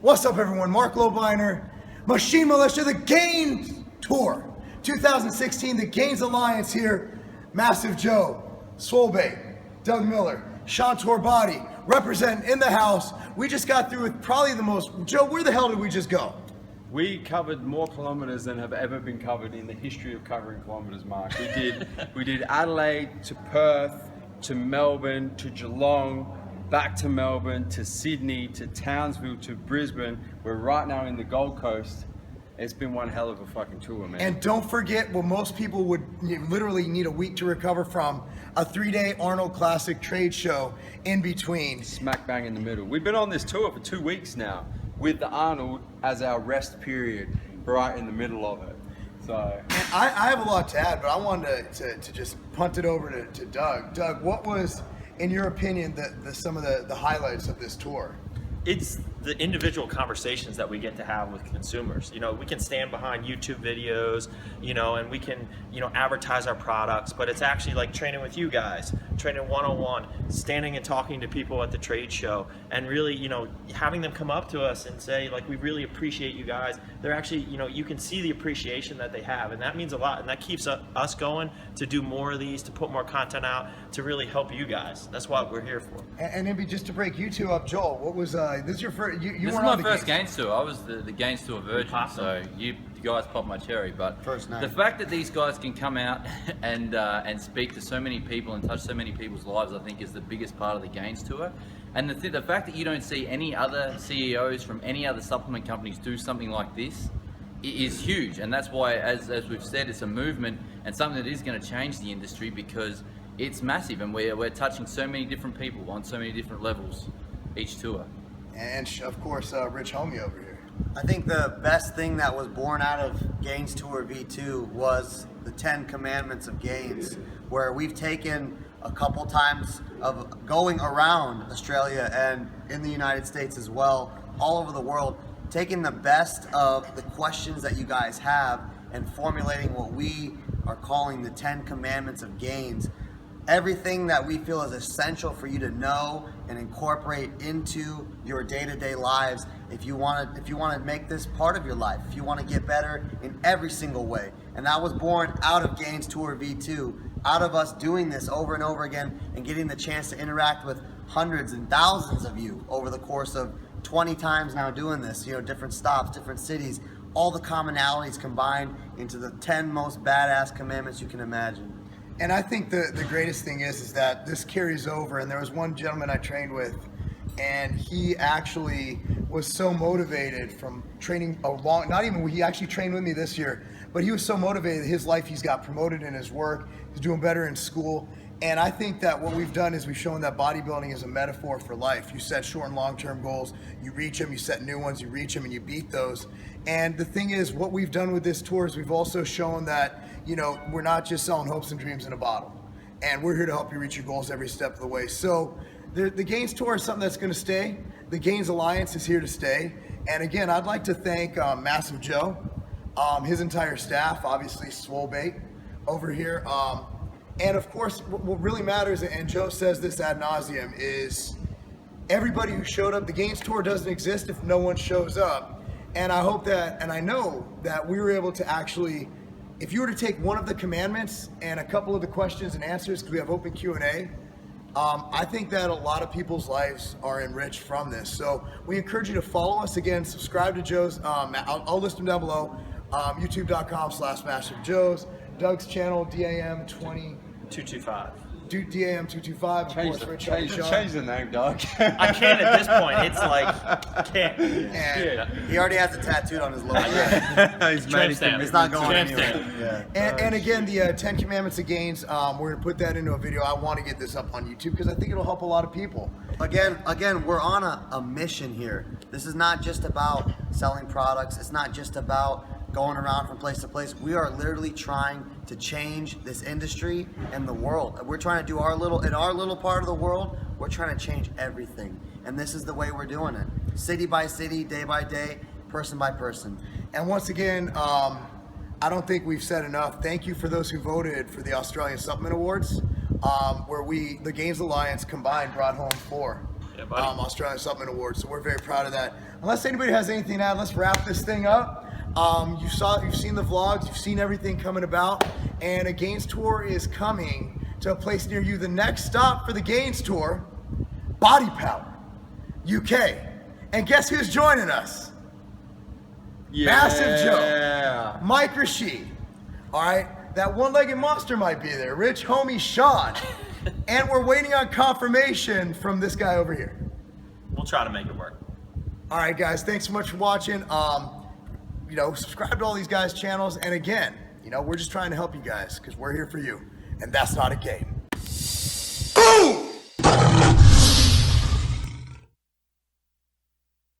What's up, everyone? Marc Lobliner, Machine Militia, the Gainz Tour 2016, the Gainz Alliance here. Massive Joe, Bate, Doug Miller, Sean Torbati, representing in the house. We just got through with probably the most, Joe, where the hell did we just go? We covered more kilometers than have ever been covered in the history of covering kilometers, Mark. We did Adelaide to Perth to Melbourne to Geelong, back to Melbourne to Sydney to Townsville to Brisbane. We're right now in the Gold Coast. It's been one hell of a fucking tour, man. And don't forget what most people would literally need a week to recover from, a 3-day Arnold Classic trade show in between. Smack bang in the middle. We've been on this tour for 2 weeks now with the Arnold as our rest period right in the middle of it. So I have a lot to add, but I wanted to just punt it over to Doug. Doug, what was, in your opinion, some of the highlights of this tour? It's the individual conversations that we get to have with consumers. You know, we can stand behind YouTube videos, and we can, advertise our products, but it's actually like training with you guys, training one-on-one, standing and talking to people at the trade show, and really, having them come up to us and say, like, we really appreciate you guys. They're actually, you can see the appreciation that they have, and that means a lot, and that keeps us going to do more of these, to put more content out, to really help you guys. That's what we're here for. And maybe just to break you two up, Joel, what was, this is your first, you this is my first Gainz tour. I was the Gainz tour virgin, so you guys popped my cherry. But the fact that these guys can come out and speak to so many people and touch so many people's lives, I think, is the biggest part of the Gainz tour. And the fact that you don't see any other CEOs from any other supplement companies do something like this is huge. And that's why, as we've said, it's a movement and something that is going to change the industry, because it's massive and we're touching so many different people on so many different levels each tour. And of course, Rich Homie over here. I think the best thing that was born out of Gainz Tour V2 was the 10 Commandments of Gainz, where we've taken a couple times of going around Australia and in the United States as well, all over the world, taking the best of the questions that you guys have and formulating what we are calling the 10 Commandments of Gainz. Everything that we feel is essential for you to know and incorporate into your day-to-day lives if you want to make this part of your life, if you want to get better in every single way. And that was born out of Gainz Tour V2, out of us doing this over and over again and getting the chance to interact with hundreds and thousands of you over the course of 20 times now doing this, different stops, different cities, all the commonalities combined into the 10 most badass commandments you can imagine. And I think the greatest thing is that this carries over. And there was one gentleman I trained with, and he actually was so motivated from training he actually trained with me this year, but he was so motivated, his life, he's got promoted in his work, he's doing better in school. And I think that what we've done is we've shown that bodybuilding is a metaphor for life. You set short and long-term goals, you reach them, you set new ones, you reach them, and you beat those. And the thing is, what we've done with this tour is we've also shown that, we're not just selling hopes and dreams in a bottle. And we're here to help you reach your goals every step of the way. So the Gainz Tour is something that's going to stay. The Gainz Alliance is here to stay. And again, I'd like to thank Massive Joe, his entire staff, obviously Bate over here. And of course, what really matters, and Joe says this ad nauseum, is everybody who showed up. The Gainz Tour doesn't exist if no one shows up. And I hope that, and I know that we were able to actually, if you were to take one of the commandments and a couple of the questions and answers, because we have open Q&A, I think that a lot of people's lives are enriched from this. So we encourage you to follow us. Again, subscribe to Joe's, I'll list them down below, youtube.com/MassiveJoes, Doug's channel, DAM225. DAM225, of course, change the name, Doug. I can't at this point. It's like, can't. And he already has it tattooed on his lower He's made it. It's not going anywhere. And again, the 10 Commandments of Gainz, we're going to put that into a video. I want to get this up on YouTube because I think it'll help a lot of people. Again, we're on a mission here. This is not just about selling products. It's not just about going around from place to place. We are literally trying to change this industry and the world. We're trying to do our little part of the world. We're trying to change everything. And this is the way we're doing it. City by city, day by day, person by person. And once again, I don't think we've said enough. Thank you for those who voted for the Australian Supplement Awards, where the Gainz Alliance combined brought home 4. Yeah, buddy. Australian Supplement Awards. So we're very proud of that. Unless anybody has anything to add, let's wrap this thing up. You've seen the vlogs, you've seen everything coming about, and a Gainz tour is coming to a place near you. The next stop for the Gainz tour, Bodypower, UK. And guess who's joining us? Yeah. Massive Joe, Mike Rashid. All right, that one-legged monster might be there. Rich homie Sean, and we're waiting on confirmation from this guy over here. We'll try to make it work. All right, guys, thanks so much for watching. Subscribe to all these guys' channels, and again, we're just trying to help you guys because we're here for you, and that's not a game.